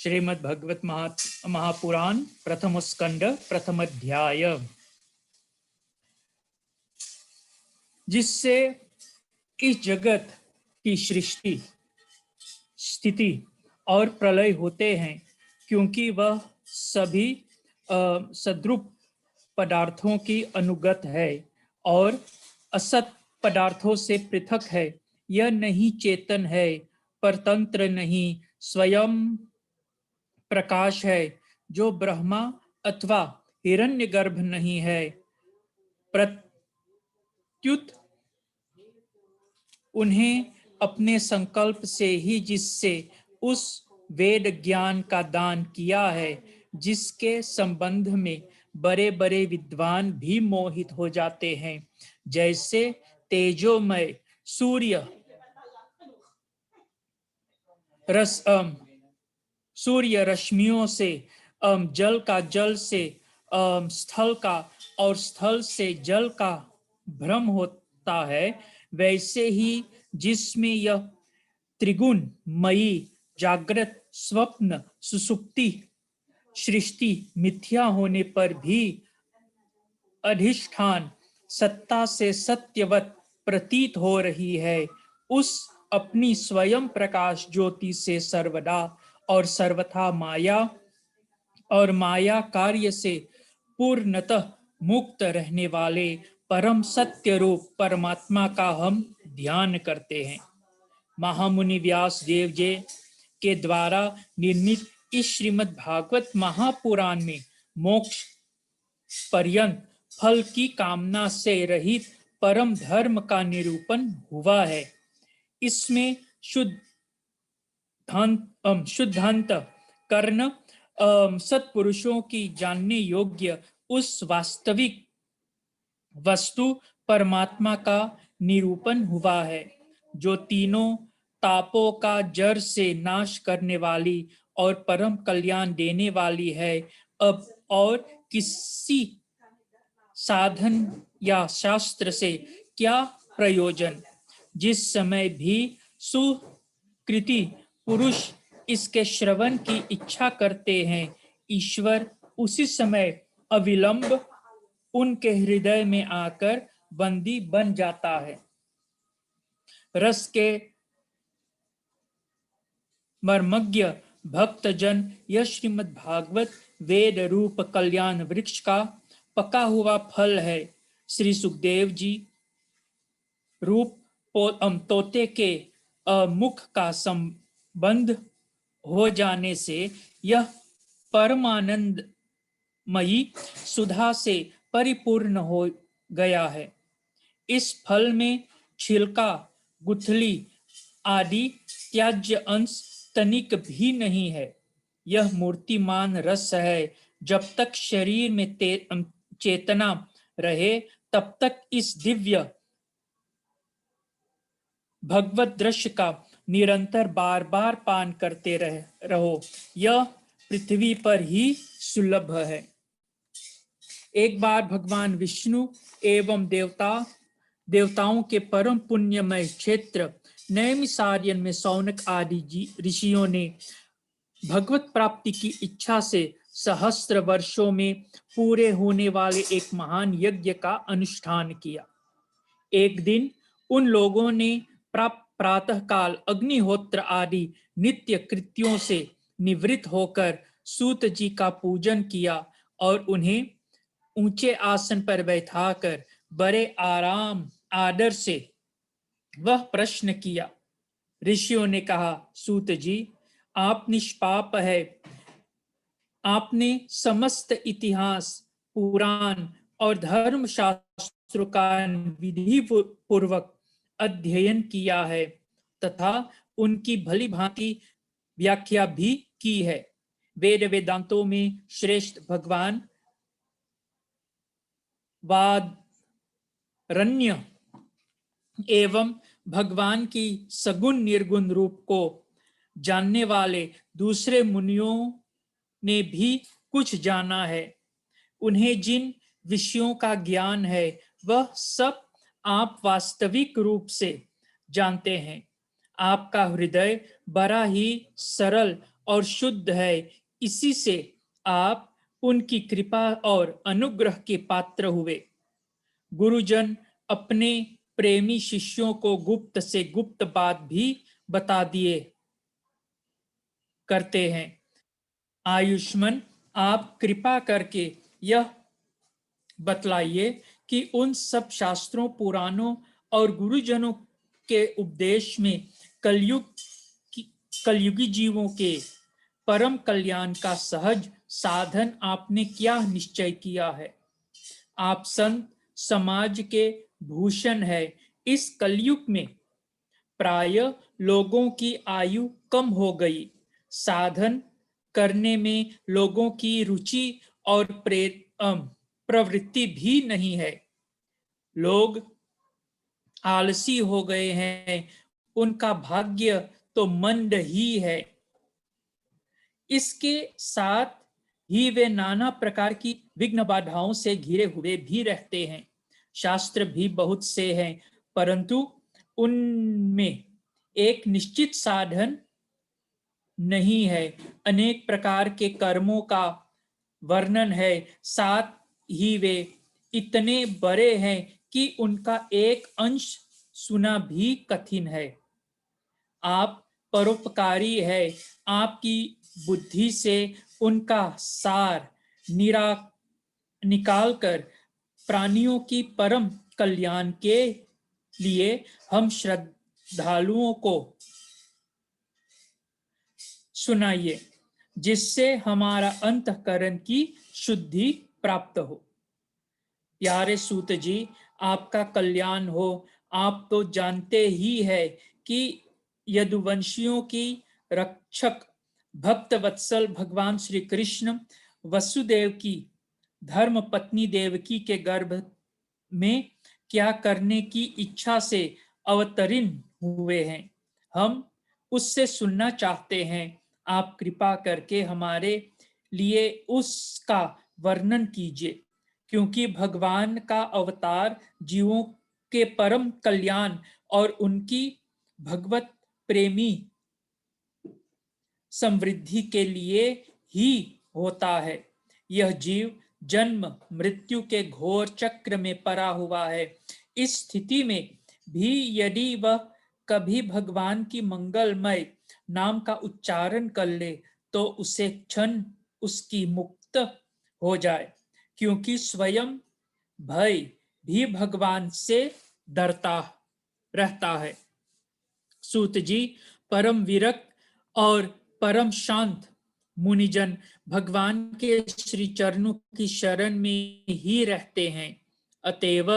श्रीमद् भगवत महापुराण प्रथम स्कंद प्रथम अध्याय, जिससे इस जगत की सृष्टि, स्थिति और प्रलय होते हैं, क्योंकि वह सभी सद्रूप पदार्थों की अनुगत है और असत पदार्थों से पृथक है। यह नहीं चेतन है, परतंत्र नहीं, स्वयं प्रकाश है, जो ब्रह्मा अथवा हिरण्यगर्भ नहीं है। प्रत्युत उन्हें अपने संकल्प से ही जिससे उस वेद ज्ञान का दान किया है, जिसके संबंध में बड़े बड़े विद्वान भी मोहित हो जाते हैं, जैसे तेजोमय सूर्य सूर्य रश्मियों से, जल का जल से, स्थल का और स्थल से जल का भ्रम होता है, वैसे ही जिसमें यह त्रिगुण मयी जागृत स्वप्न सुसुप्ति सृष्टि मिथ्या होने पर भी अधिष्ठान सत्ता से सत्यवत प्रतीत हो रही है, उस अपनी स्वयं प्रकाश ज्योति से सर्वदा और सर्वथा माया और माया कार्य से पूर्णतः मुक्त रहने वाले परम सत्य रूप परमात्मा का हम ध्यान करते हैं। महामुनि व्यास देव जी के द्वारा निर्मित इस श्रीमद् भागवत महापुराण में मोक्ष पर्यंत फल की कामना से रहित परम धर्म का निरूपण हुआ है। इसमें शुद्धांत कर्ण सत्पुरुषों की जानने योग्य उस वास्तविक वस्तु परमात्मा का निरूपण हुआ है, जो तीनों तापों का जड़ से नाश करने वाली और परम कल्याण देने वाली है। अब और किसी साधन या शास्त्र से क्या प्रयोजन? जिस समय भी सुकृति पुरुष इसके श्रवण की इच्छा करते हैं, ईश्वर उसी समय अविलंब उनके हृदय में आकर बंदी बन जाता है। रस के मर्मज्ञ भक्तजन यह श्रीमद् भागवत वेद रूप कल्याण वृक्ष का पका हुआ फल है। श्री सुखदेव जी रूप तोते के मुख का संबंध हो जाने से यह परमानंदमयी सुधा से परिपूर्ण हो गया है। इस फल में छिलका, गुठली आदि त्याज्य अंश तनिक भी नहीं है। यह मूर्तिमान रस है। जब तक शरीर में चेतना रहे, तब तक इस दिव्य भगवत दृश्य का निरंतर बार बार पान करते रहो। यह पृथ्वी पर ही सुलभ है। एक बार भगवान विष्णु एवं देवताओं के परम पुण्यमय क्षेत्र नैमिषारण्य में शौनक आदि ऋषियों ने भगवत प्राप्ति की इच्छा से सहस्त्र वर्षों में पूरे होने वाले एक महान यज्ञ का अनुष्ठान किया। एक दिन उन लोगों ने प्रातः काल अग्निहोत्र आदि नित्य कृत्यों से निवृत्त होकर सूत जी का पूजन किया और उन्हें ऊंचे आसन पर बैठाकर बड़े आराम आदर से वह प्रश्न किया। ऋषियों ने कहा, सूत जी, आप निष्पाप है। आपने समस्त इतिहास, पुराण और धर्म शास्त्रों का विधि पूर्वक अध्ययन किया है तथा उनकी भली भांति व्याख्या भी की है। वेद वेदांतों में श्रेष्ठ भगवान वादरण्य एवं भगवान की सगुण निर्गुण रूप को जानने वाले दूसरे मुनियों ने भी कुछ जाना है। उन्हें जिन विषयों का ज्ञान है, वह सब आप वास्तविक रूप से जानते हैं। आपका हृदय बड़ा ही सरल और शुद्ध है। इसी से आप उनकी कृपा और अनुग्रह के पात्र हुए। गुरुजन अपने प्रेमी शिष्यों को गुप्त से गुप्त बात भी बता दिए करते हैं। आयुष्मान, आप कृपा करके यह बतलाइए कि उन सब शास्त्रों, पुराणों और गुरुजनों के उपदेश में कलयुग कलयुगी जीवों के परम कल्याण का सहज साधन आपने क्या निश्चय किया है। आप संत समाज के भूषण है। इस कलयुग में प्राय लोगों की आयु कम हो गई। साधन करने में लोगों की रुचि और प्रवृत्ति भी नहीं है। लोग आलसी हो गए हैं। उनका भाग्य तो मंद ही है। इसके साथ ही वे नाना प्रकार की विघ्न बाधाओं से घिरे हुए भी रहते हैं। शास्त्र भी बहुत से हैं, परंतु उनमें एक निश्चित साधन नहीं है। अनेक प्रकार के कर्मों का वर्णन है। साथ ही वे इतने बड़े हैं कि उनका एक अंश सुना भी कठिन है। आप परोपकारी है। आपकी बुद्धि से उनका सार निकाल कर प्राणियों की परम कल्याण के लिए हम श्रद्धालुओं को सुनाइए, जिससे हमारा अंतःकरण की शुद्धि प्राप्त हो। प्यारे सूत जी, आपका कल्याण हो। आप तो जानते ही है कि यदुवंशियों की रक्षक भक्त वत्सल भगवान श्री कृष्ण वसुदेव की धर्म पत्नी देवकी के गर्भ में क्या करने की इच्छा से अवतरीन हुए हैं। हम उससे सुनना चाहते हैं। आप कृपा करके हमारे लिए उसका वर्णन कीजिए, क्योंकि भगवान का अवतार जीवों के परम कल्याण और उनकी भगवत प्रेमी समृद्धि के लिए ही होता है। यह जीव जन्म मृत्यु के घोर चक्र में पड़ा हुआ है। इस स्थिति में भी यदि वह कभी भगवान की मंगलमय नाम का उच्चारण कर ले तो उसे क्षण उसकी मुक्त हो जाए, क्योंकि स्वयं भय भी भगवान से डरता रहता है। सूत जी, परम विरक्त और परम शांत मुनिजन भगवान के श्री चरणों की शरण में ही रहते हैं। अतएव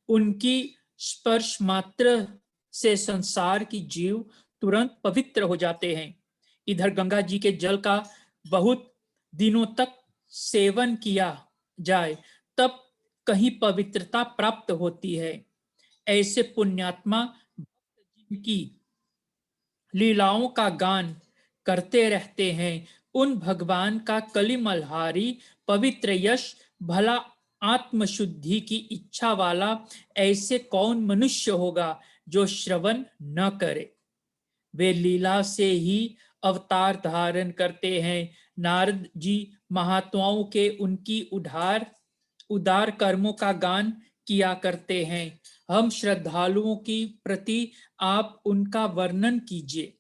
उनकी स्पर्श मात्र से संसार की जीव तुरंत पवित्र हो जाते हैं। इधर गंगा जी के जल का बहुत दिनों तक सेवन किया जाए तब कहीं पवित्रता प्राप्त होती है। ऐसे पुण्यात्मा की लीलाओं का गान करते रहते हैं। उन भगवान का कलिमलहारी पवित्र यश भला आत्मशुद्धि की इच्छा वाला ऐसे कौन मनुष्य होगा जो श्रवण न करे। वे लीला से ही अवतार धारण करते हैं। नारद जी महात्माओं के उनकी उदार कर्मों का गान किया करते हैं। हम श्रद्धालुओं की प्रति आप उनका वर्णन कीजिए।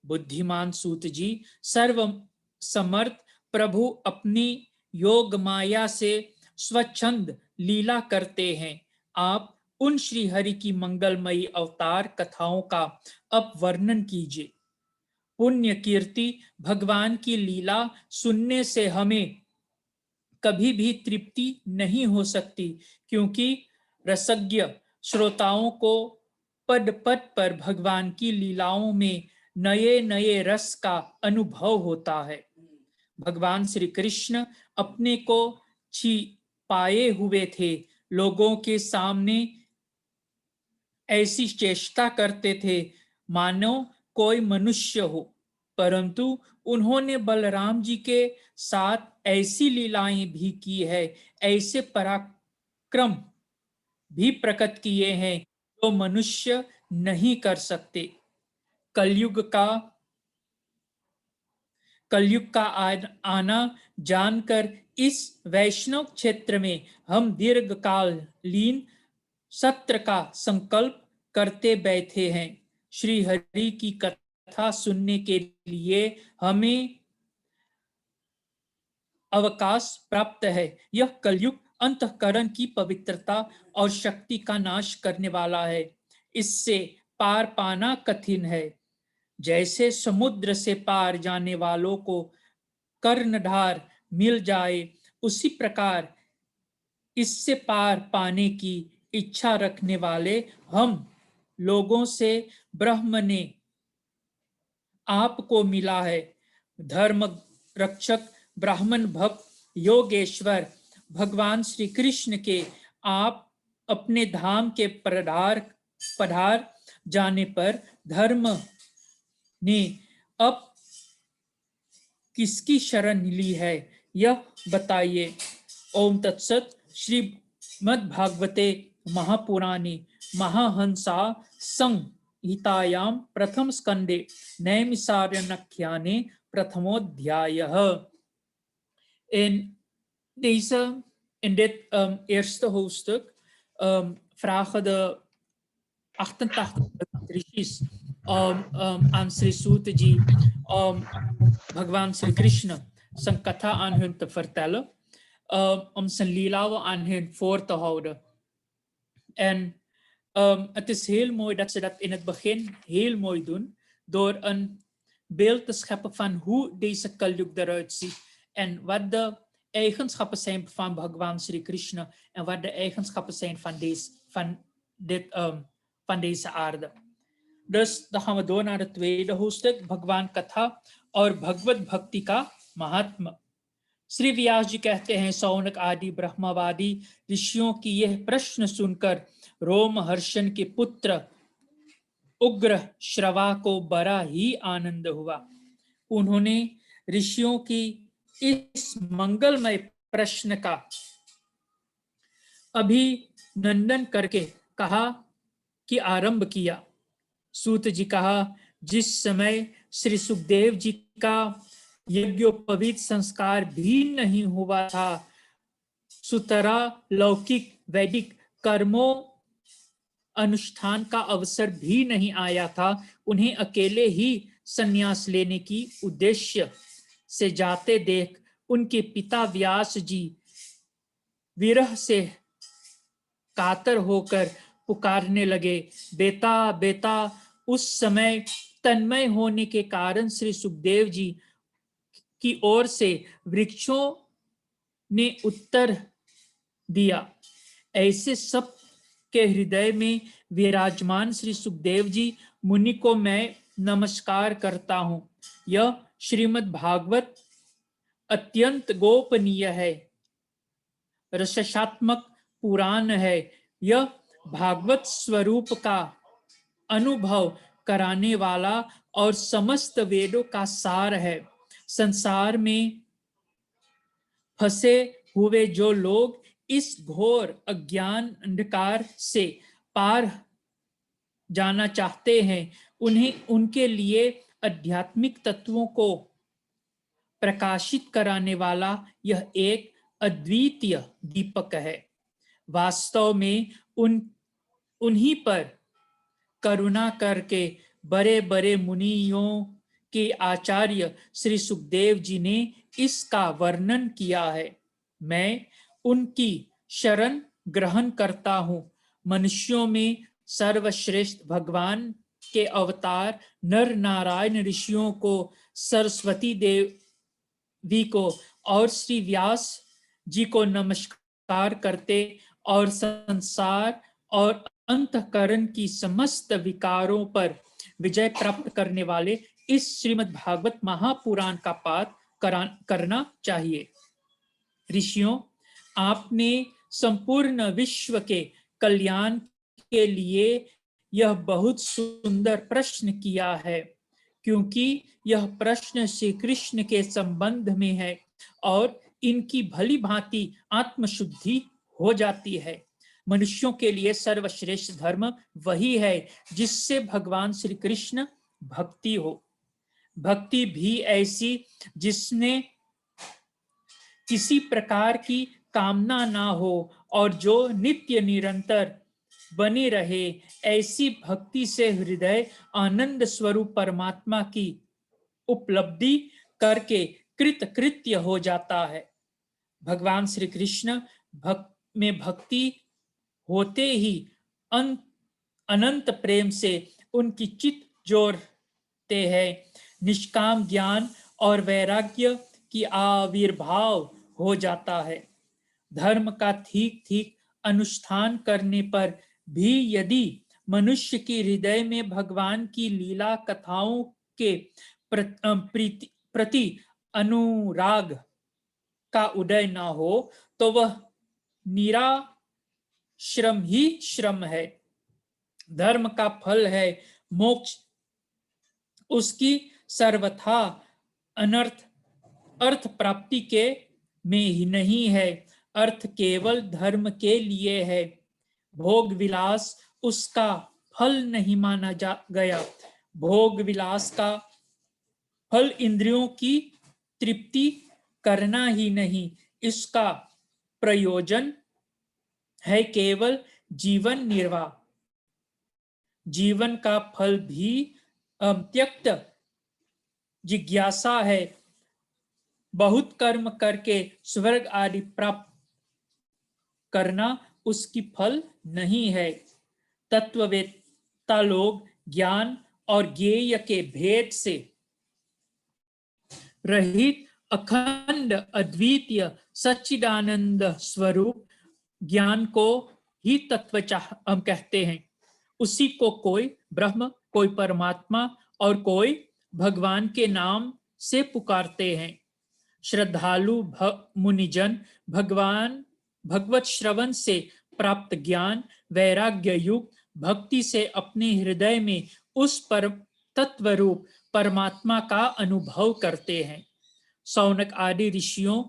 बुद्धिमान सूत जी, सर्व समर्थ प्रभु अपनी योग माया से स्वच्छंद लीला करते हैं। आप उन श्री हरि की मंगलमयी अवतार कथाओं का अब वर्णन कीजिए। पुण्य कीर्ति भगवान की लीला सुनने से हमें कभी भी तृप्ति नहीं हो सकती, क्योंकि रसज्ञ श्रोताओं को पद पद पर भगवान की लीलाओं में नए नए रस का अनुभव होता है। भगवान श्री कृष्ण अपने को छिपाए हुए थे। लोगों के सामने ऐसी चेष्टा करते थे मानो कोई मनुष्य हो, परंतु उन्होंने बलराम जी के साथ ऐसी लीलाएं भी की है, ऐसे पराक्रम भी प्रकट किए हैं जो मनुष्य नहीं कर सकते। कलयुग का कलयुग का आना जानकर इस वैष्णव क्षेत्र में हम दीर्घकालीन सत्र का संकल्प करते बैठे हैं। श्री हरि की कथा सुनने के लिए हमें अवकाश प्राप्त है। यह कलयुग अंतःकरण की पवित्रता और शक्ति का नाश करने वाला है। इससे पार पाना कठिन है। जैसे समुद्र से पार जाने वालों को कर्णधार मिल जाए, उसी प्रकार इससे पार पाने की इच्छा रखने वाले हम लोगों से ब्रह्म ने आपको मिला है। धर्म रक्षक, ब्राह्मण भक्त, योगेश्वर भगवान श्री कृष्ण के आप अपने धाम के पधार जाने पर धर्म ने अब किसकी शरण ली है, यह बताइए। ओम तत्सत। श्रीमद्भागवते महापुराणे महाहंसा संहितायां प्रथम स्कंदे नैमिषारण्यख्याने प्रथमोऽध्यायः. In dit eerste hoofdstuk vragen de 88 rishis aan Sri Sutaji om Bhagwan Sri Krishna zijn katha aan hun te vertellen, om zijn lilawen aan hen voor te houden. En het is heel mooi dat ze dat in het begin heel mooi doen, door een beeld te scheppen van hoe deze Kalyug eruit ziet en wat de eigenschappen zijn van Bhagwan Sri Krishna en wat de eigenschappen zijn van deze aarde. Dus dan gaan we door naar het tweede hoofdstuk, Bhagwan Katha और भगवत भक्ति का महात्मा. श्री व्यास जी कहते हैं, सौनक आदि ब्रह्मवादी ऋषियों की यह प्रश्न सुनकर रोमहर्षण के पुत्र उग्र श्रवा को बड़ा ही आनंद हुआ. उन्होंने ऋषियों की इस मंगलमय प्रश्न का अभिनंदन करके कहा कि आरंभ किया. सूत जी कहा, जिस समय श्री सुखदेव जी का यज्ञोपवीत संस्कार भी नहीं हुआ था, सुतरा लौकिक वैदिक कर्मों अनुष्ठान का अवसर भी नहीं आया था, उन्हें अकेले ही संन्यास लेने की उद्देश्य से जाते देख उनके पिता व्यास जी विरह से कातर होकर पुकारने लगे, बेटा बेटा. उस समय तन्मय होने के कारण श्री सुखदेव जी की ओर से वृक्षों ने उत्तर दिया. ऐसे सब के हृदय में विराजमान श्री सुखदेव जी मुनि को मैं नमस्कार करता हूं. यह श्रीमद् भागवत अत्यंत गोपनीय है, रसात्मक पुराण है. यह भागवत स्वरूप का अनुभव कराने वाला और समस्त वेदों का सार है. संसार में फंसे हुए जो लोग इस घोर अज्ञान अंधकार से पार जाना चाहते हैं, उन्हें उनके लिए आध्यात्मिक तत्वों को प्रकाशित कराने वाला यह एक अद्वितीय दीपक है. वास्तव में उन्हीं पर करुणा करके बड़े बड़े मुनियों के आचार्य श्री सुखदेव जी ने इसका वर्णन किया है. मैं उनकी शरण ग्रहण करता हूं. मनुष्यों में सर्वश्रेष्ठ भगवान के अवतार नर नारायण ऋषियों को, सरस्वती देवी को और श्री व्यास जी को नमस्कार करते और संसार और अंतःकरण की समस्त विकारों पर विजय प्राप्त करने वाले इस श्रीमद् भागवत महापुराण का पाठ करना चाहिए. ऋषियों, आपने संपूर्ण विश्व के कल्याण के लिए यह बहुत सुंदर प्रश्न किया है, क्योंकि यह प्रश्न श्री कृष्ण के संबंध में है और इनकी भली भांति आत्मशुद्धि हो जाती है. मनुष्यों के लिए सर्वश्रेष्ठ धर्म वही है जिससे भगवान श्री कृष्ण भक्ति हो. भक्ति भी ऐसी जिसने किसी प्रकार की कामना ना हो और जो नित्य निरंतर बनी रहे, ऐसी भक्ति से हृदय आनंद स्वरूप परमात्मा की उपलब्धि करके कृतकृत्य हो जाता है। भगवान श्री कृष्ण में भक्ति होते ही अनंत प्रेम से उनकी चित जोड़ते हैं। निष्काम ज्ञान और वैराग्य की आविर्भाव हो जाता है। धर्म का ठीक ठीक अनुष्ठान करने पर भी यदि मनुष्य के हृदय में भगवान की लीला कथाओं के प्रति अनुराग का उदय न हो तो वह निराश्रम ही श्रम है। धर्म का फल है मोक्ष, उसकी सर्वथा अनर्थ अर्थ प्राप्ति के में ही नहीं है। अर्थ केवल धर्म के लिए है। भोग विलास उसका फल नहीं माना जा गया। भोग विलास का फल इंद्रियों की तृप्ति करना ही नहीं, इसका प्रयोजन है केवल जीवन निर्वाह। जीवन का फल भी त्यक्त जिज्ञासा है। बहुत कर्म करके स्वर्ग आदि प्राप्त करना उसकी फल नहीं है। तत्ववेत्ता लोग ज्ञान और ज्ञेय के भेद से रहित अखंड अद्वितीय सच्चिदानंद स्वरूप ज्ञान को ही तत्व हम कहते हैं। उसी को कोई ब्रह्म, कोई परमात्मा और कोई भगवान के नाम से पुकारते हैं। श्रद्धालु मुनिजन भगवत श्रवण से प्राप्त ज्ञान वैराग्य युक्त भक्ति से अपने हृदय में उस पर तत्व रूप परमात्मा का अनुभव करते हैं। शौनक आदि ऋषियों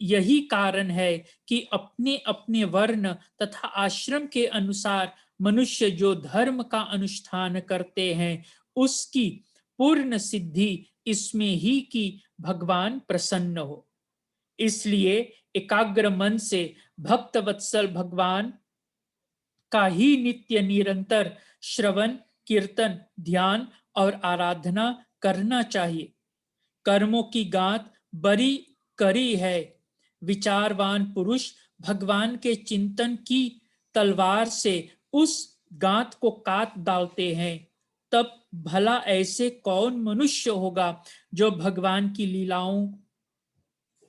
यही कारण है कि अपने अपने वर्ण तथा आश्रम के अनुसार मनुष्य जो धर्म का अनुष्ठान करते हैं उसकी पूर्ण सिद्धि इसमें ही कि भगवान प्रसन्न हो। इसलिए एकाग्र मन से भक्त वत्सल भगवान का ही नित्य निरंतर श्रवण, कीर्तन, ध्यान और आराधना करना चाहिए। कर्मों की गांठ बड़ी कड़ी है। विचारवान पुरुष भगवान के चिंतन की तलवार से उस गांठ को काट डालते हैं। तब भला ऐसे कौन मनुष्य होगा जो भगवान की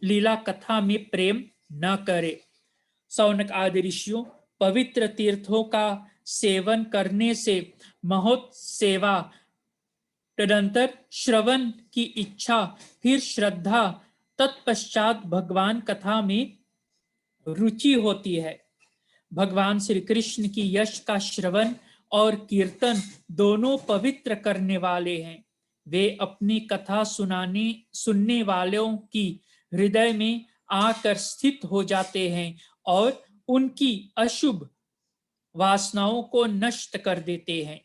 लीला कथा में प्रेम न करे। शौनक आदि ऋषियों पवित्र तीर्थों का सेवन करने से महत् सेवा, तदंतर श्रवण की इच्छा, फिर श्रद्धा, तत्पश्चात भगवान कथा में रुचि होती है। भगवान श्री कृष्ण की यश का श्रवण और कीर्तन दोनों पवित्र करने वाले हैं। वे अपनी कथा सुनने वालों की हृदय में आकर स्थित हो जाते हैं और उनकी अशुभ वासनाओं को नष्ट कर देते हैं,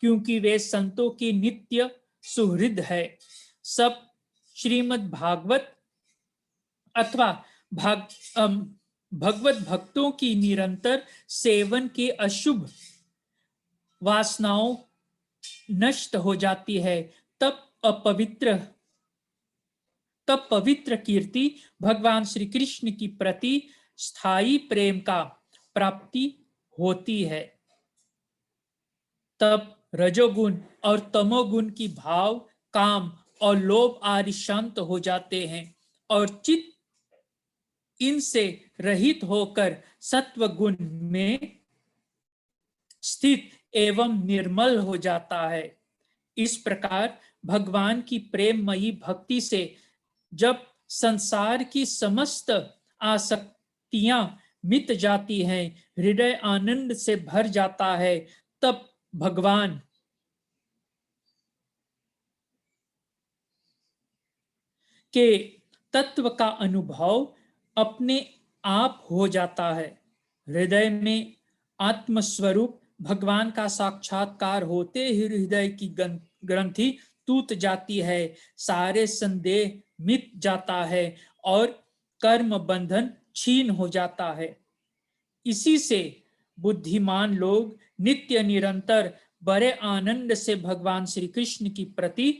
क्योंकि वे संतों की नित्य सुहृद है। सब श्रीमद् भागवत अथवा भगवत भक्तों की निरंतर सेवन के अशुभ वासनाओं नष्ट हो जाती है। तब पवित्र कीर्ति भगवान श्री कृष्ण की प्रति स्थायी प्रेम का प्राप्ति होती है। तब रजोगुण और तमोगुण की भाव, काम और लोभ आदि शांत हो जाते हैं और चित्त इनसे रहित होकर सत्व गुण में स्थित एवं निर्मल हो जाता है। इस प्रकार भगवान की प्रेममयी भक्ति से जब संसार की समस्त आसक्तियां मिट जाती हैं, हृदय आनंद से भर जाता है, तब भगवान के तत्व का अनुभव अपने आप हो जाता है। हृदय में आत्मस्वरूप भगवान का साक्षात्कार होते ही हृदय की ग्रंथि टूट जाती है, सारे संदेह मिट जाता है और कर्म बंधन छीन हो जाता है। इसी से बुद्धिमान लोग नित्य निरंतर बड़े आनंद से भगवान श्री कृष्ण की प्रति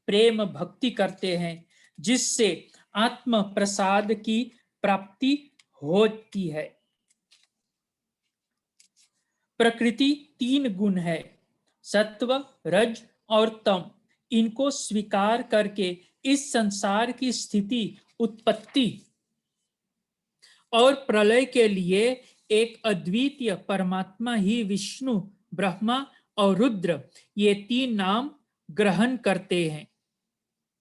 प्रेम भक्ति करते हैं, जिससे आत्म प्रसाद की प्राप्ति होती है। प्रकृति 3 गुण है, सत्व, रज और तम। इनको स्वीकार करके इस संसार की स्थिति, उत्पत्ति और प्रलय के लिए एक अद्वितीय परमात्मा ही विष्णु, ब्रह्मा और रुद्र, ये 3 नाम ग्रहण करते हैं।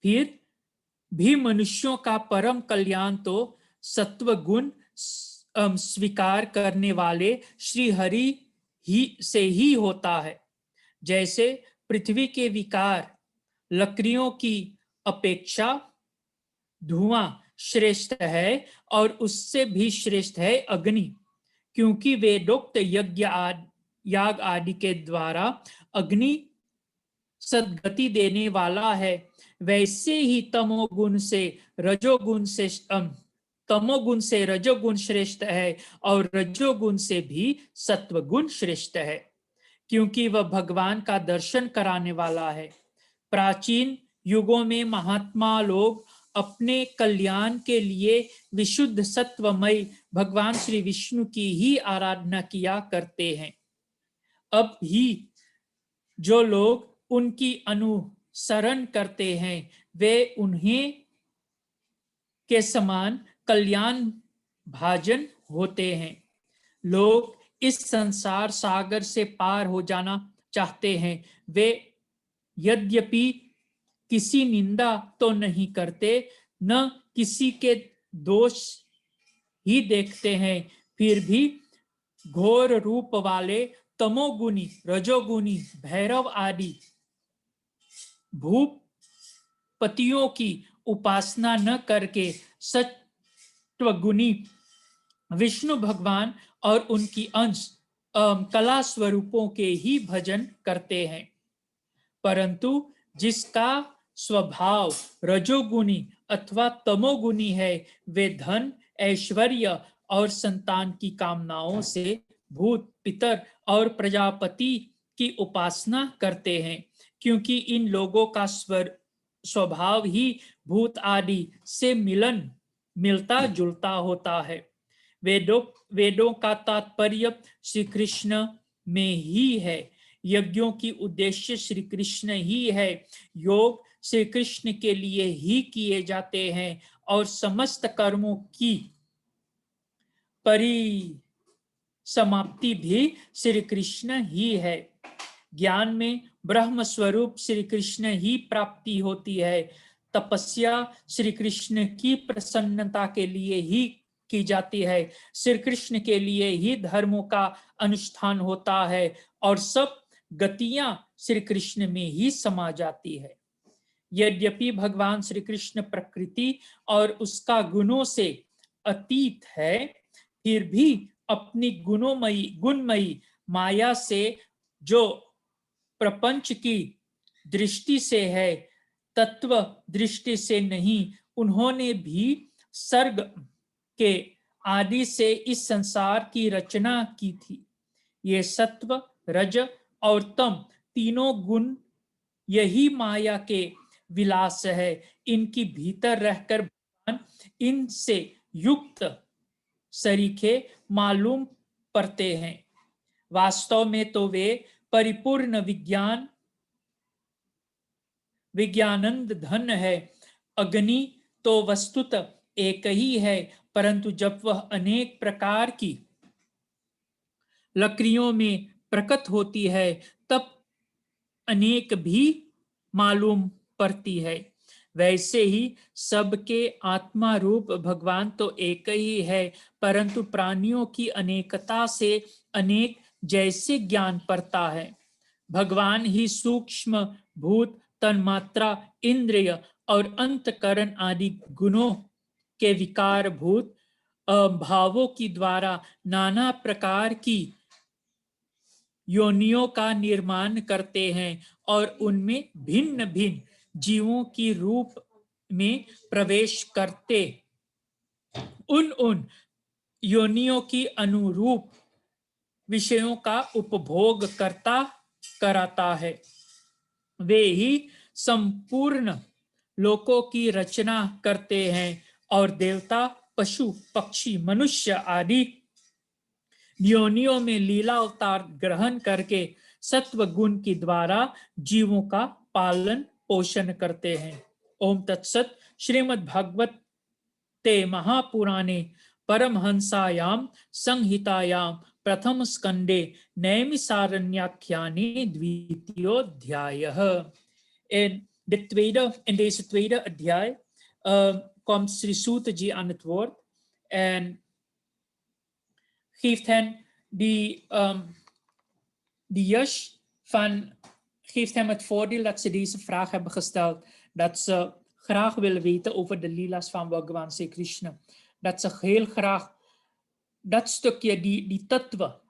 फिर भी मनुष्यों का परम कल्याण तो सत्व गुण स्वीकार करने वाले श्री हरि ही से ही होता है। जैसे पृथ्वी के विकार लकड़ियों की अपेक्षा धुआं श्रेष्ठ है और उससे भी श्रेष्ठ है अग्नि, क्योंकि वेदोक्त याग आदि के द्वारा अग्नि सद्गति देने वाला है। वैसे ही तमोगुण से रजोगुण श्रेष्ठ है और रजोगुण से भी सत्वगुण श्रेष्ठ है, क्योंकि वह भगवान का दर्शन कराने वाला है। प्राचीन युगों में महात्मा लोग अपने कल्याण के लिए विशुद्ध सत्वमय भगवान श्री विष्णु की ही आराधना किया करते हैं। अब भी जो लोग उनकी अनुसरण करते हैं, वे उन्हें के समान कल्याण भाजन होते हैं। लोग इस संसार सागर से पार हो जाना चाहते हैं। वे यद्यपि किसी निंदा तो नहीं करते, न किसी के दोष ही देखते हैं, फिर भी घोर रूप वाले तमोगुनी, रजोगुनी, भैरव आदि भूपतियों की उपासना न करके सत्वगुनी विष्णु भगवान और उनकी अंश कला स्वरूपों के ही भजन करते हैं। परंतु जिसका स्वभाव रजोगुनी अथवा तमोगुनी है, वे धन, ऐश्वर्य और संतान की कामनाओं से भूत, पितर और प्रजापति की उपासना करते हैं, क्योंकि इन लोगों का स्वभाव ही भूत आदि से मिलता जुलता होता है। वेदों का तात्पर्य श्री कृष्ण में ही है। यज्ञों की उद्देश्य श्री कृष्ण ही है। योग श्री कृष्ण के लिए ही किए जाते हैं और समस्त कर्मों की परिसमाप्ति भी श्री कृष्ण ही है। ज्ञान में ब्रह्म स्वरूप श्री कृष्ण ही प्राप्ति होती है। तपस्या श्री कृष्ण की प्रसन्नता के लिए ही की जाती है। श्री कृष्ण के लिए ही धर्मों का अनुष्ठान होता है और सब गतियां श्री कृष्ण में ही समा जाती है। यद्यपि भगवान श्री कृष्ण प्रकृति और उसका गुणों से अतीत है, फिर भी अपनी गुणमयी माया से जो प्रपंच की दृष्टि से है, तत्व दृष्टि से नहीं, उन्होंने भी सर्ग के आदि से इस संसार की रचना की थी। ये सत्व, रज और तम तीनों गुण यही माया के विलास है। इनकी भीतर रहकर भगवान इनसे युक्त सरीखे मालूम पड़ते हैं। वास्तव में तो वे परिपूर्ण विज्ञानंद धन है। अग्नि तो वस्तुतः एक ही है, परंतु जब वह अनेक प्रकार की लकड़ियों में प्रकट होती है, तब अनेक भी मालूम पड़ती है। वैसे ही सबके आत्मा रूप भगवान तो एक ही है, परंतु प्राणियों की अनेकता से अनेक जैसे ज्ञान पड़ता है। भगवान ही सूक्ष्म भूत, तन्मात्रा, इंद्रिय और अंतकरण आदि गुणों के विकार भूत भावों की द्वारा नाना प्रकार की योनियों का निर्माण करते हैं और उनमें भिन्न भिन्न जीवों की रूप में प्रवेश करते उन योनियों की अनुरूप विषयों का उपभोग करता कराता है। वे ही संपूर्ण लोकों की रचना करते हैं और देवता, पशु, पक्षी, मनुष्य आदि योनियों में लीला अवतार ग्रहण करके सत्व गुण के द्वारा जीवों का पालन पोषण करते हैं। ओम तत्सत। श्रीमद् भागवत ते महापुराणे परमहंसायां संहितायां प्रथम स्कंदे नैमिषारण्याख्याने द्वितीयोऽध्यायः। In deze tweede अध्याय komt Sri Suta aan het woord en geeft hen geeft hem het voordeel dat ze deze vraag hebben gesteld, dat ze graag willen weten over de lila's van Bhagavan Sri Krishna. Dat ze heel graag dat stukje, die tattva,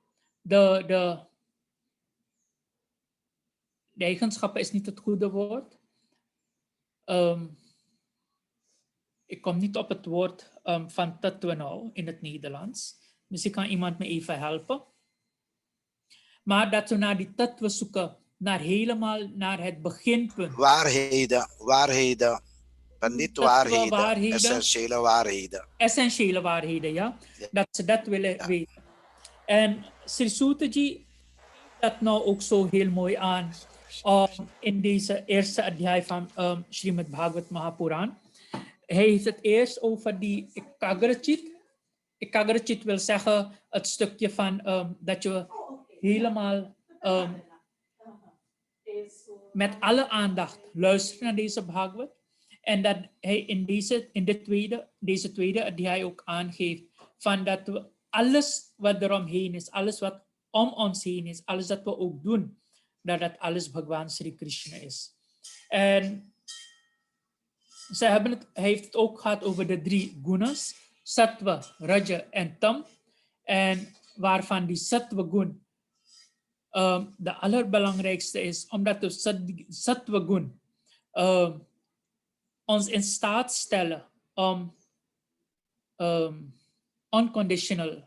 de eigenschappen is niet het goede woord. Ik kom niet op het woord van tattva nou in het Nederlands. Misschien kan iemand me even helpen. Maar dat we naar die tattva zoeken, helemaal naar het beginpunt. Waarheden. Pandit waarheden. Essentiële waarheden. Essentiële waarheden, ja. Dat ze dat willen weten. En Sri Sutaji dat nou ook zo heel mooi aan in deze eerste adhyay van Srimad Bhagavat Mahapuran. Hij heeft het eerst over die Ekagrachit. Ekagrachit wil zeggen het stukje van dat je helemaal met alle aandacht luistert naar deze Bhagavat. En dat hij in deze tweede adhyay ook aangeeft van dat we alles wat eromheen is, alles wat om ons heen is, alles dat we ook doen, dat alles Bhagavan Sri Krishna is. En hij heeft het ook gehad over de 3 gunas, sattva, raja en tam. En waarvan die sattva gun de allerbelangrijkste is, omdat de sattva gun ons in staat stellen om unconditional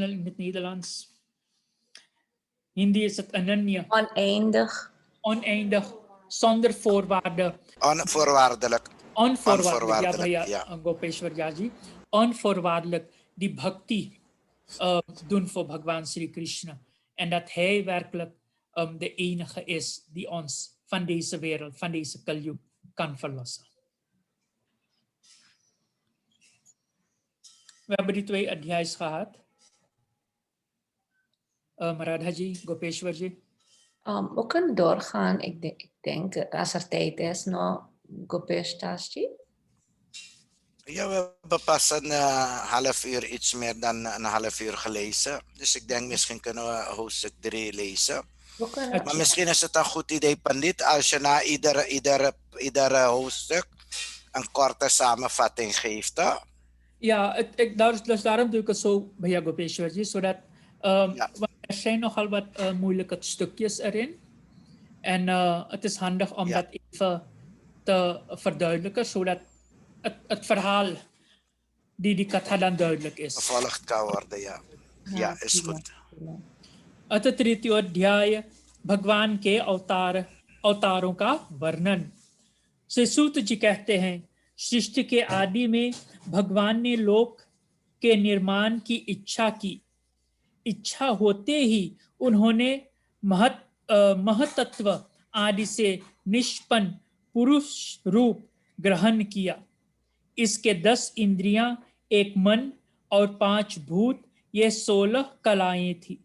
in het Nederlands. Hindi is het ananya. Oneindig, zonder voorwaarden. Onvoorwaardelijk. Ja, Gopeshwarjaji. Onvoorwaardelijk die bhakti doen voor Bhagavan Sri Krishna. En dat hij werkelijk de enige is die ons van deze wereld, van deze Kalyug kan verlossen. We hebben die 2 adhyay's gehad. Radhaji, Gopeshwarji. We kunnen doorgaan. Ik denk, als er tijd is, nou, Gopeshwarji. Ja, we hebben pas een half uur, iets meer dan een half uur gelezen. Dus ik denk misschien kunnen we hoofdstuk 3 lezen. Maar misschien is het een goed idee, Pandit, als je na ieder hoofdstuk een korte samenvatting geeft. Hè? Ja, daarom doe ik het zo bij Gopeshwarji, zodat er zijn nogal wat moeilijke stukjes erin. En het is handig om dat even te verduidelijken, zodat het verhaal die katha dan duidelijk is. Gevolgd kan worden, ja. Ja, is goed. अथ तृतीयोऽध्याय भगवान के अवतारों का वर्णन। श्री सूत जी कहते हैं, सृष्टि के आदि में भगवान ने लोक के निर्माण की इच्छा की। इच्छा होते ही उन्होंने महतत्व आदि से निष्पन्न पुरुष रूप ग्रहण किया। इसके 10 इंद्रियां, 1 मन और 5 भूत, ये 16 कलाएं थी।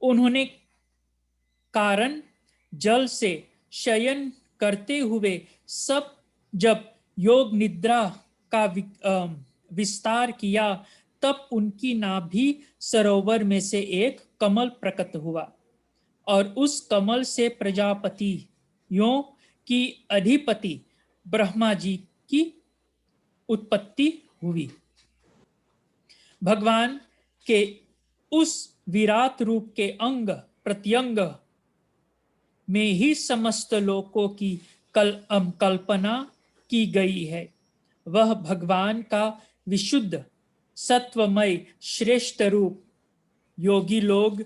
उन्होंने कारण जल से शयन करते हुए जब योग निद्रा का विस्तार किया, तब उनकी नाभि सरोवर में से एक कमल प्रकट हुआ और उस कमल से प्रजापतियों की अधिपति ब्रह्मा जी की उत्पत्ति हुई। भगवान के उस विराट रूप के अंग प्रत्यंग में ही समस्त लोकों की कल्पना की गई है। वह भगवान का विशुद्ध सत्वमय श्रेष्ठ रूप योगी लोग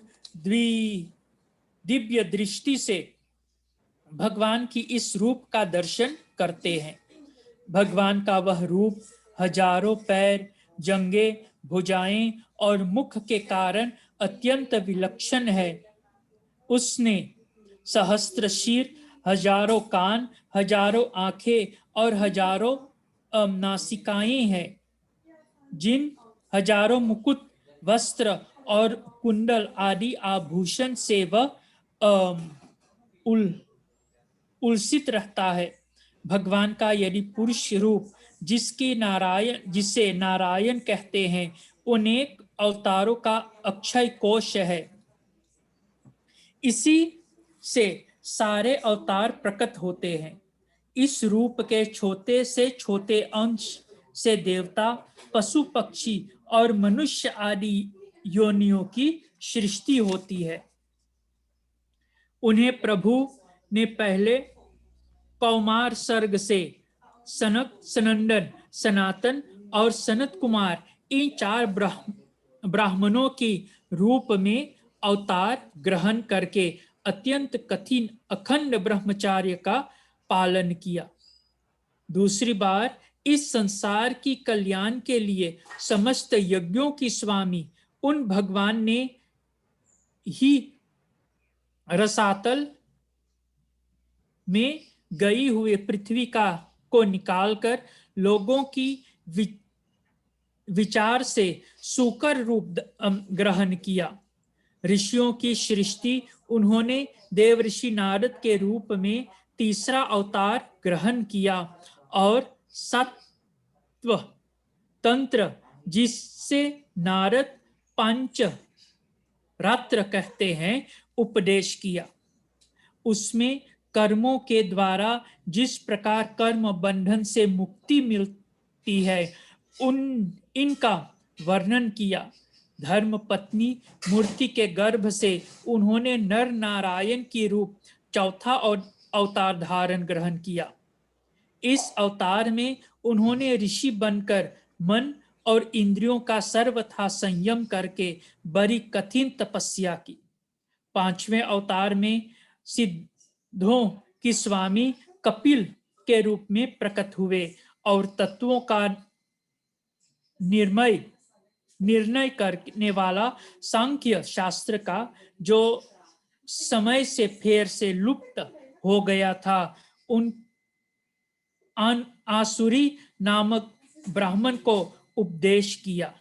दिव्य दृष्टि से भगवान की इस रूप का दर्शन करते हैं। भगवान का वह रूप हजारों पैर, जंघें, भुजाएं और मुख के कारण अत्यंत विलक्षण है। उसने सहस्त्र शीर, हजारों कान, हजारों आंखें और हजारों नासिकाएं हैं। जिन हजारों मुकुट, वस्त्र और कुंडल आदि आभूषण से वह उलसित रहता है। भगवान का यदि पुरुष रूप जिसे नारायण कहते हैं, अनेक अवतारों का अक्षय कोश है। इसी से सारे अवतार प्रकट होते हैं। इस रूप के छोटे से छोटे अंश से देवता, पशु पक्षी और मनुष्य आदि योनियों की सृष्टि होती है। उन्हें प्रभु ने पहले कौमार सर्ग से सनक, सनंदन, सनातन और सनत कुमार इन चार ब्राह्मणों की रूप में अवतार ग्रहण करके अत्यंत कठिन अखंड ब्रह्मचार्य का पालन किया। दूसरी बार इस संसार की कल्याण के लिए समस्त यज्ञों की स्वामी उन भगवान ने ही रसातल में गई हुई पृथ्वी को निकालकर लोगों की विचार से सूकर रूप ग्रहण किया। ऋषियों की सृष्टि उन्होंने देवऋषि नारद के रूप में तीसरा अवतार ग्रहण किया और सत्व तंत्र, जिससे नारद पंच रात्र कहते हैं, उपदेश किया। उसमें कर्मों के द्वारा जिस प्रकार कर्म बंधन से मुक्ति मिलती है इनका वर्णन किया। धर्म पत्नी मूर्ति के गर्भ से उन्होंने नर नारायण की रूप चौथा और अवतार धारण ग्रहण किया। इस अवतार में उन्होंने ऋषि बनकर मन और इंद्रियों का सर्वथा संयम करके बड़ी कठिन तपस्या की। पांचवें अवतार में सिद्धों की स्वामी कपिल के रूप में प्रकट हुए और तत्वों का निर्णय करने वाला सांख्य शास्त्र का जो समय से फेर से लुप्त हो गया था, उन आसुरी नामक ब्राह्मण को उपदेश किया।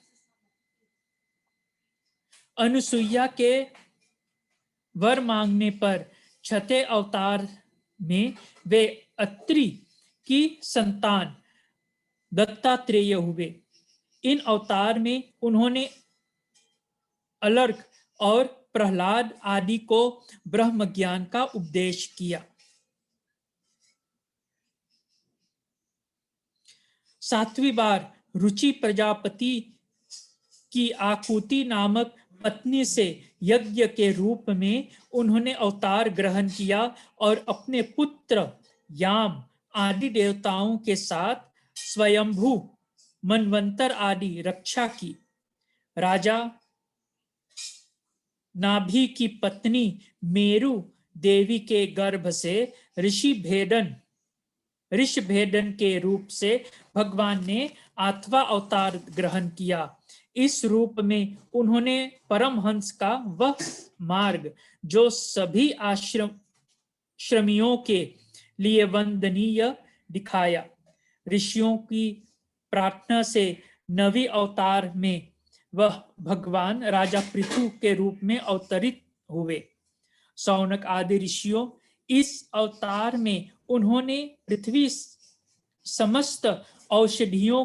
अनुसुईया के वर मांगने पर छठे अवतार में वे अत्रि की संतान दत्तात्रेय हुए। इन अवतार में उन्होंने अलर्क और प्रहलाद आदि को ब्रह्म ज्ञान का उपदेश किया। सातवीं बार रुचि प्रजापति की आकुति नामक पत्नी से यज्ञ के रूप में उन्होंने अवतार ग्रहण किया और अपने पुत्र याम आदि देवताओं के साथ स्वयंभू मनवंतर आदि रक्षा की। राजा नाभि की पत्नी मेरु देवी के गर्भ से ऋषभेदन के रूप से भगवान ने आठवां अवतार ग्रहण किया। इस रूप में उन्होंने परमहंस का वह मार्ग जो सभी आश्रमियों के लिए वंदनीय दिखाया। ऋषियों की प्रार्थना से नवी अवतार में वह भगवान राजा पृथु के रूप में अवतरित हुए। शौनक आदि ऋषियों इस अवतार में उन्होंने पृथ्वी समस्त औषधियों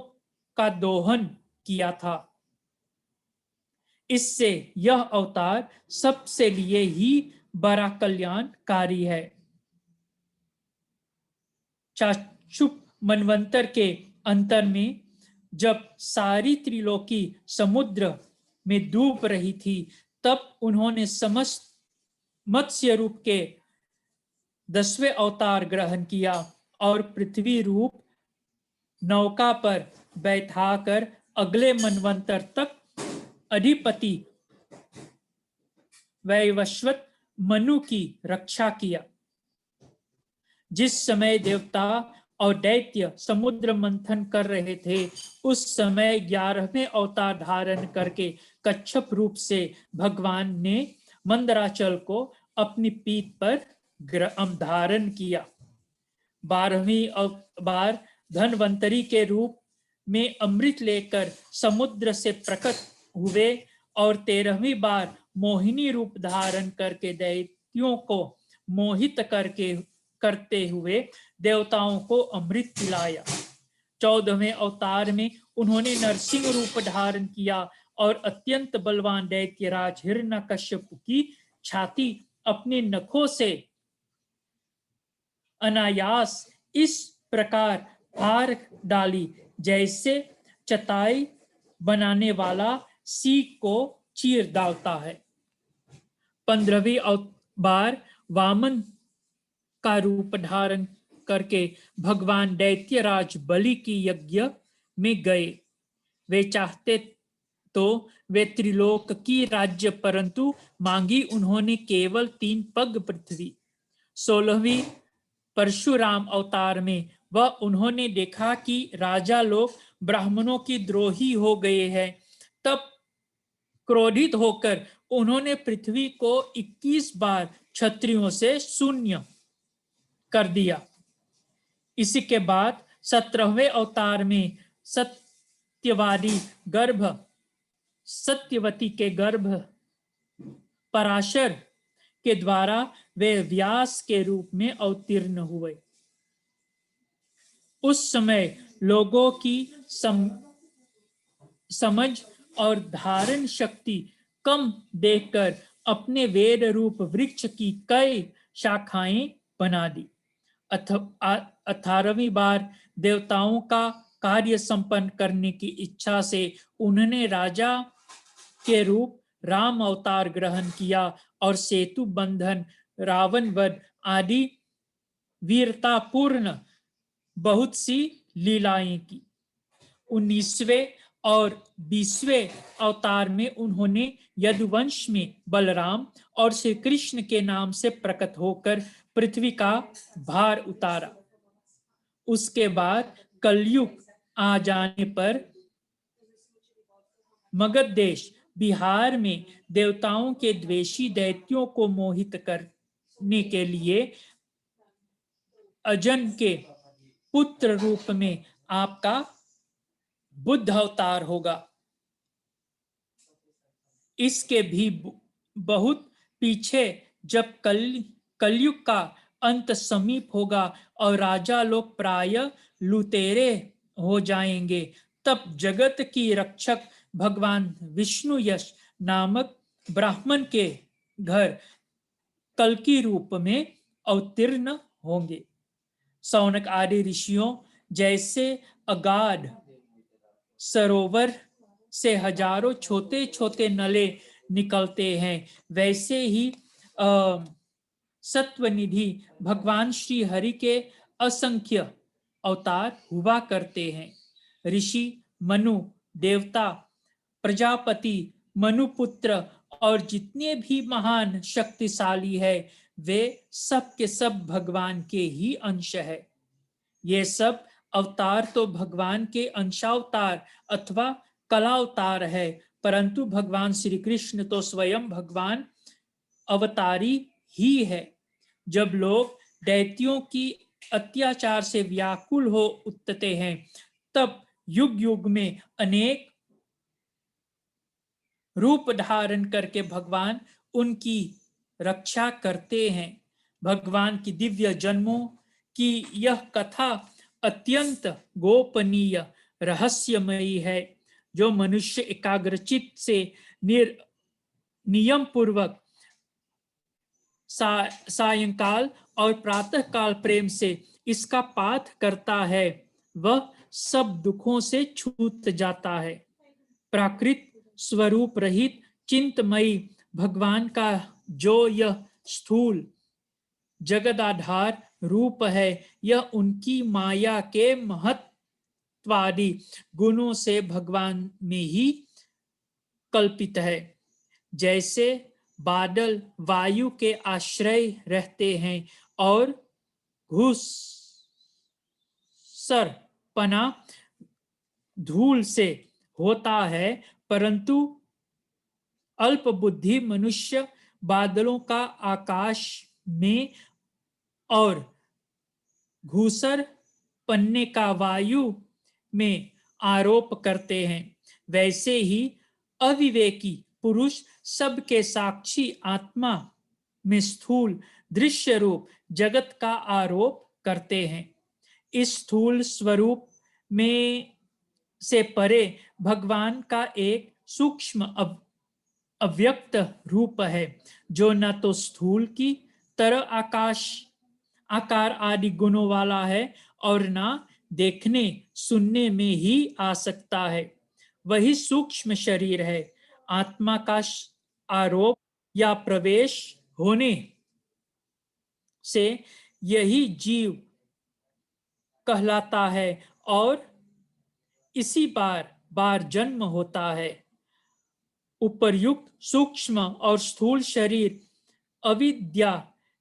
का दोहन किया था। इससे यह अवतार सबसे लिए ही बड़ा कल्याणकारी है। चाक्षुष मनवंतर के अंतर में जब सारी त्रिलोकी समुद्र में डूब रही थी, तब उन्होंने समस्त मत्स्य रूप के 10वें अवतार ग्रहण किया और पृथ्वी रूप नौका पर बैठाकर अगले मनवंतर तक अधिपति वैवस्वत मनु की रक्षा किया। जिस समय देवता और दैत्य समुद्र मंथन कर रहे थे, उस समय 11वें अवतार धारण करके कच्छप रूप से भगवान ने मंदराचल को अपनी पीठ पर धारण किया। 12वीं बार धनवंतरी के रूप में अमृत लेकर समुद्र से प्रकट हुए और 13वीं बार मोहिनी रूप धारण करके दैत्यों को मोहित करते हुए देवताओं को अमृत पिलाया। 14वें अवतार में उन्होंने नरसिंह रूप धारण किया और अत्यंत बलवान दैत्यराज हिरण्यकश्यप की छाती अपने नखों से अनायास इस प्रकार फाड़ डाली जैसे चटाई बनाने वाला सीक को चीर डालता है। 15वीं बार वामन का रूप धारण करके भगवान दैत्यराज बलि की यज्ञ में गए। वे चाहते तो वे त्रिलोक की राज्य, परंतु मांगी उन्होंने केवल 3 पग पृथ्वी। 16वीं परशुराम अवतार में वह उन्होंने देखा कि राजा लोग ब्राह्मणों की द्रोही हो गए हैं, तब क्रोधित होकर उन्होंने पृथ्वी को 21 बार क्षत्रियों से शून्य कर दिया। इसी के बाद 17वें अवतार में सत्यवती के गर्भ पराशर के द्वारा वे व्यास के रूप में अवतीर्ण हुए। उस समय लोगों की समझ और धारण शक्ति कम देखकर अपने वेद रूप वृक्ष की कई शाखाएं बना दी। 18वीं बार देवताओं का कार्य संपन्न करने की इच्छा से उन्होंने राजा के रूप राम अवतार ग्रहण किया और सेतु बंधन, रावण वध आदि वीरतापूर्ण बहुत सी लीलाएं की। 19वें और 20वें अवतार में उन्होंने यदुवंश में बलराम और श्री कृष्ण के नाम से प्रकट होकर पृथ्वी का भार उतारा। उसके बाद कलयुग आ जाने पर मगध देश बिहार में देवताओं के द्वेषी दैत्यों को मोहित करने के लिए अजन के पुत्र रूप में आपका बुद्ध अवतार होगा। इसके भी बहुत पीछे जब कलयुग का अंत समीप होगा और राजा लोग प्राय लुटेरे हो जाएंगे, तब जगत की रक्षक भगवान विष्णु यश नामक ब्राह्मण के घर कल्कि रूप में अवतीर्ण होंगे। सौनक आदि ऋषियों जैसे अगाध सरोवर से हजारों छोटे छोटे नले निकलते हैं, वैसे ही सत्वनिधि भगवान श्री हरि के असंख्य अवतार हुआ करते हैं। ऋषि, मनु, देवता, प्रजापति, मनुपुत्र और जितने भी महान शक्तिशाली है, वे सब के सब भगवान के ही अंश है। ये सब अवतार तो भगवान के अंशावतार अथवा कलावतार है, परंतु भगवान श्री कृष्ण तो स्वयं भगवान अवतारी ही है। जब लोग दैत्यों की अत्याचार से व्याकुल हो उठते हैं, तब युग युग में अनेक रूप धारण करके भगवान उनकी रक्षा करते हैं। भगवान की दिव्य जन्मों की यह कथा अत्यंत गोपनीय रहस्यमयी है, जो मनुष्य एकाग्रचित्त से नियम पूर्वक सायंकाल और प्रातः काल प्रेम से इसका पाठ करता है, वह सब दुखों से छूट जाता है। प्राकृत स्वरूप रहित चिंतमयी भगवान का जो यह स्थूल जगदाधार रूप है, यह उनकी माया के महत्वादि गुणों से भगवान में ही कल्पित है। जैसे बादल वायु के आश्रय रहते हैं और धूसरपना धूल से होता है, परंतु अल्प बुद्धि मनुष्य बादलों का आकाश में और घूसर पन्ने का वायु में आरोप करते हैं, वैसे ही अविवेकी पुरुष सबके साक्षी आत्मा में स्थूल दृश्य रूप जगत का आरोप करते हैं। इस स्थूल स्वरूप में से परे भगवान का एक सूक्ष्म अव्यक्त रूप है, जो न तो स्थूल की तरह आकार आदि गुणों वाला है और न देखने सुनने में ही आ सकता है। वही सूक्ष्म शरीर है। आत्मा का आरोप या प्रवेश होने से यही जीव कहलाता है और इसी बार बार जन्म होता है। उपर्युक्त सूक्ष्म और स्थूल शरीर अविद्या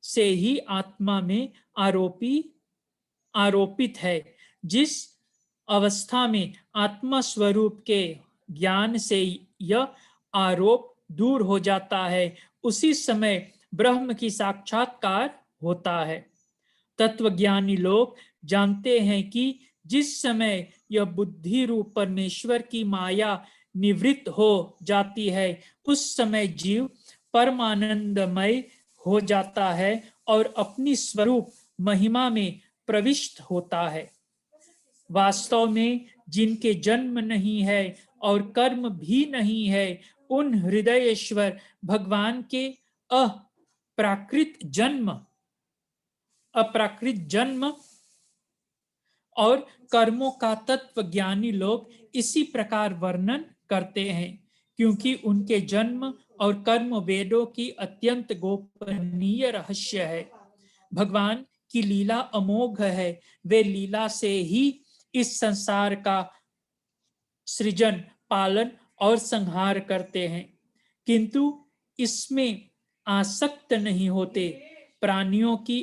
से ही आत्मा में आरोपित है। जिस अवस्था में आत्मा स्वरूप के ज्ञान से यह आरोप दूर हो जाता है, उसी समय ब्रह्म की साक्षात्कार होता है। तत्वज्ञानी लोग जानते हैं कि जिस समय यह बुद्धि रूप परमेश्वर की माया निवृत्त हो जाती है, उस समय जीव परमानंदमय हो जाता है और अपनी स्वरूप महिमा में प्रविष्ट होता है। वास्तव में जिनके जन्म नहीं है और कर्म भी नहीं है, उन हृदयेश्वर भगवान के अप्राकृत जन्म और कर्मों का तत्व ज्ञानी लोग इसी प्रकार वर्णन करते हैं, क्योंकि उनके जन्म और कर्म वेदों की अत्यंत गोपनीय रहस्य है। भगवान की लीला अमोघ है। वे लीला से ही इस संसार का सृजन, पालन और संहार करते हैं, किंतु इसमें आसक्त नहीं होते। प्राणियों की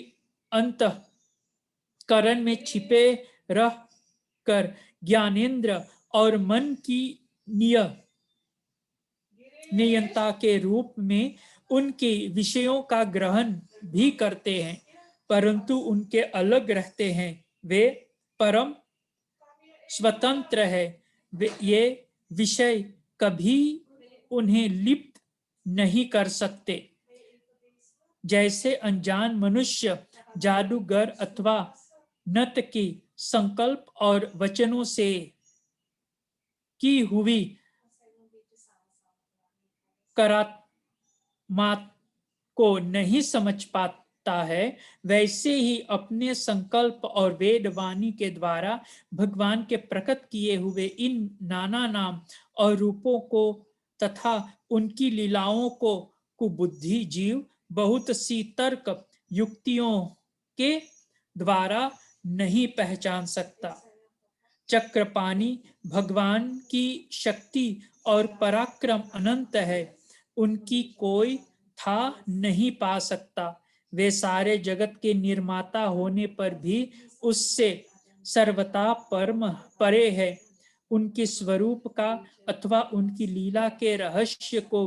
अंतःकरण में छिपे रह कर ज्ञानेंद्र और मन की नियंता के रूप में उनके विषयों का ग्रहण भी करते हैं, परंतु उनके अलग रहते हैं। वे परम स्वतंत्र है। ये विषय कभी उन्हें लिप्त नहीं कर सकते। जैसे अनजान मनुष्य जादूगर अथवा नत की संकल्प और वचनों से की हुई करामात को नहीं समझ पाता है, वैसे ही अपने संकल्प और वेदवाणी के द्वारा भगवान के प्रकट किए हुए इन नाना नाम और रूपों को तथा उनकी लीलाओं को कुबुद्धि जीव बहुत सी तर्क युक्तियों के द्वारा नहीं पहचान सकता। चक्रपाणी भगवान की शक्ति और पराक्रम अनंत है, उनकी कोई था नहीं पा सकता। वे सारे जगत के निर्माता होने पर भी उससे सर्वथा परम परे है। उनके स्वरूप का अथवा उनकी लीला के रहस्य को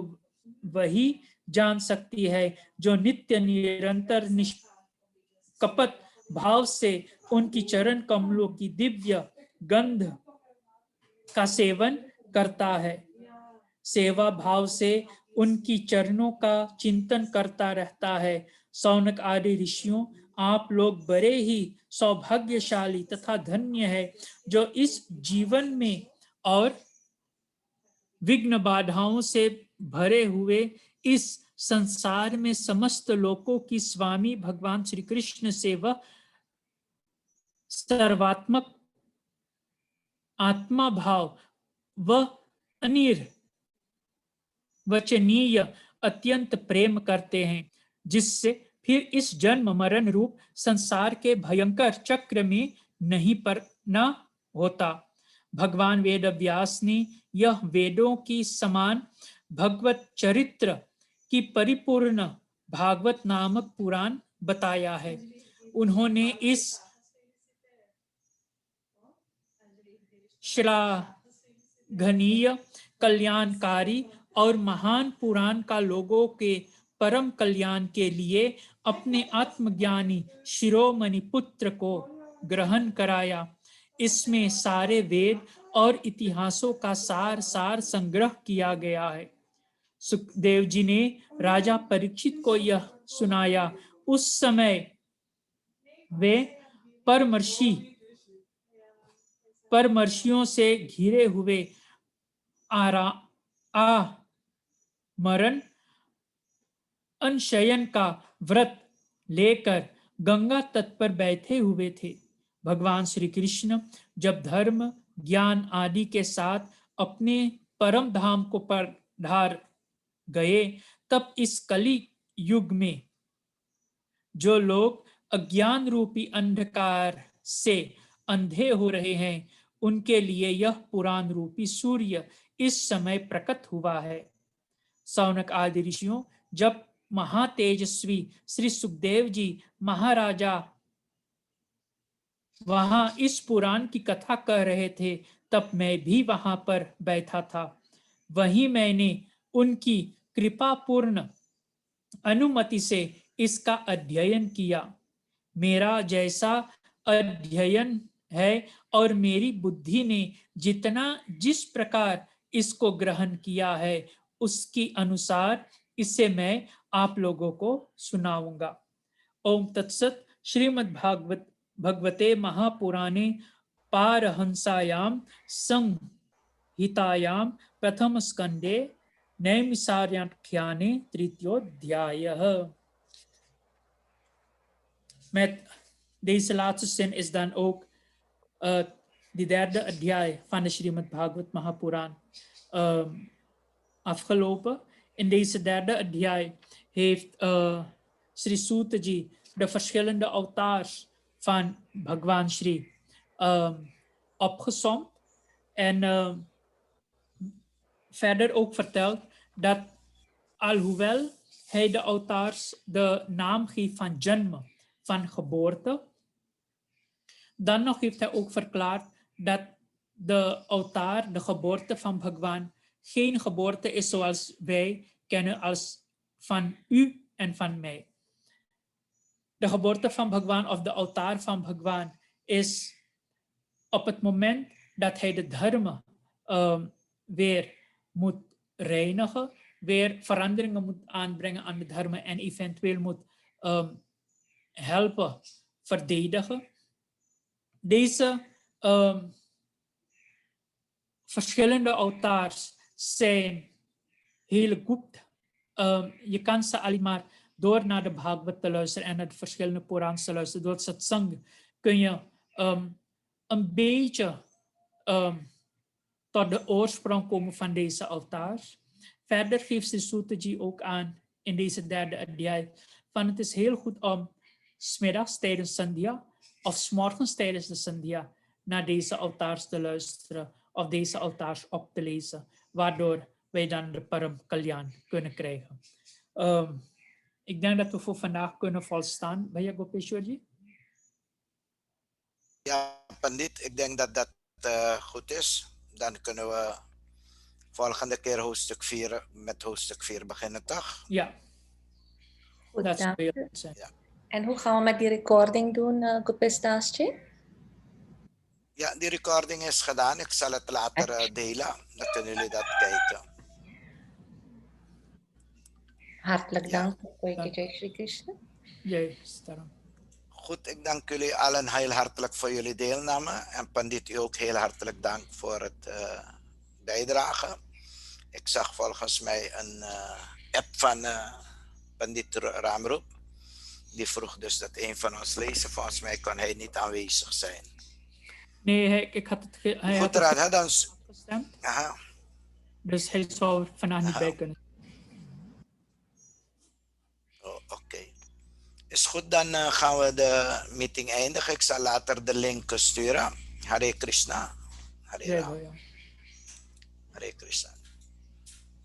वही जान सकती है जो नित्य निरंतर निष्कपट भाव से उनकी चरण कमलों की दिव्य गंध का सेवन करता है। सेवा भाव से उनकी चरणों का चिंतन करता रहता है। शौनक आदि ऋषियों, आप लोग बड़े ही सौभाग्यशाली तथा धन्य है जो इस जीवन में और विघ्न बाधाओं से भरे हुए इस संसार में समस्त लोकों की स्वामी भगवान श्री कृष्ण से वह सर्वात्मक आत्मा भाव वह अनिर वचनीय अत्यंत प्रेम करते हैं, जिससे फिर इस जन्म मरण रूप संसार के भयंकर चक्र में नहीं पड़ना होता। भगवान वेद व्यास ने यह वेदों की समान भगवत चरित्र की परिपूर्ण भागवत नामक पुराण बताया है। उन्होंने इस श्लाघनीय, कल्याणकारी और महान पुराण का लोगों के परम कल्याण के लिए अपने आत्मज्ञानी शिरोमणि पुत्र को ग्रहण कराया। इसमें सारे वेद और इतिहासों का सार संग्रह किया गया है। सुखदेव जी ने राजा परीक्षित को यह सुनाया। उस समय वे परमर्शियों से घिरे हुए मरण अनशयन का व्रत लेकर गंगा तट पर बैठे हुए थे। भगवान श्री कृष्ण जब धर्म, ज्ञान आदि के साथ अपने परम धाम को पधार गए, तब इस कली युग में जो लोग अज्ञान रूपी अंधकार से अंधे हो रहे हैं, उनके लिए यह पुराण रूपी सूर्य इस समय प्रकट हुआ है। सौनक आदि ऋषियों जब महातेजस्वी श्री सुखदेव जी महाराजा वहां इस पुराण की कथा कह रहे थे, तब मैं भी वहां पर बैठा था। वहीं मैंने उनकी कृपापूर्ण अनुमति से इसका अध्ययन किया। मेरा जैसा अध्ययन है और मेरी बुद्धि ने जिस प्रकार इसको ग्रहण किया है, उसकी अनुसार इसे मैं आप लोगों को सुनाऊंगा। ओम तत्सत। श्रीमद् भगवते महापुराणे पारहंसायां संहितायां प्रथम स्कंदे नैमिषारण्याख्याने तृतीयोऽध्यायः. Met deze laatste zin is dan ook de derde adhyay van de Srimad Bhagavad Mahapuran afgelopen. In deze derde adhyay heeft Sri Suta ji de verschillende avatars van Bhagwan Shri opgesomd en verder ook verteld dat alhoewel hij de avatars de naam geeft van Janma, van geboorte, dan nog heeft hij ook verklaard dat de avatar, de geboorte van Bhagwan, geen geboorte is zoals wij kennen als van u en van mij. De geboorte van Bhagwan of de avatar van Bhagwan is op het moment dat hij de dharma weer moet reinigen, weer veranderingen moet aanbrengen aan de dharma en eventueel moet helpen verdedigen. Deze verschillende avatars zijn heel goed. Je kan ze alleen maar door naar de Bhagavad te luisteren en naar de verschillende Purans te luisteren. Door satsang kun je een beetje tot de oorsprong komen van deze avatars. Verder geeft Sri Sutaji ook aan in deze derde adhyay van het is heel goed om 's middags tijdens Sandhya of 's morgens tijdens de Sandhya naar deze avatars te luisteren of deze avatars op te lezen, waardoor wij dan de Param Kalyan kunnen krijgen. Ik denk dat we voor vandaag kunnen volstaan. Bhaiya Gopeshwarji? Ja, Pandit, ik denk dat dat goed is. Dan kunnen we volgende keer hoofdstuk 4 met hoofdstuk 4 beginnen, toch? Ja. Goed, Dat dank zou u. zijn. Ja. En hoe gaan we met die recording doen, Gopesh Dasji? Ja, die recording is gedaan. Ik zal het later delen. Dan kunnen jullie dat kijken. Hartelijk Ja. dank. Jai Shri Krishna. Jai Sitaram. Goed, ik dank jullie allen heel hartelijk voor jullie deelname. En Pandit, u ook heel hartelijk dank voor het bijdragen. Ik zag volgens mij een app van Pandit Ramroop. Die vroeg dus dat een van ons lezen. Volgens mij kon hij niet aanwezig zijn. Nee, ik had het Goed, Radha, dan... gestemd. Aha. Dus hij zou vandaag niet bij kunnen. Oké. Is goed, dan gaan we de meeting eindigen. Ik zal later de link sturen. Hare Krishna. Hare जय Ram. भैया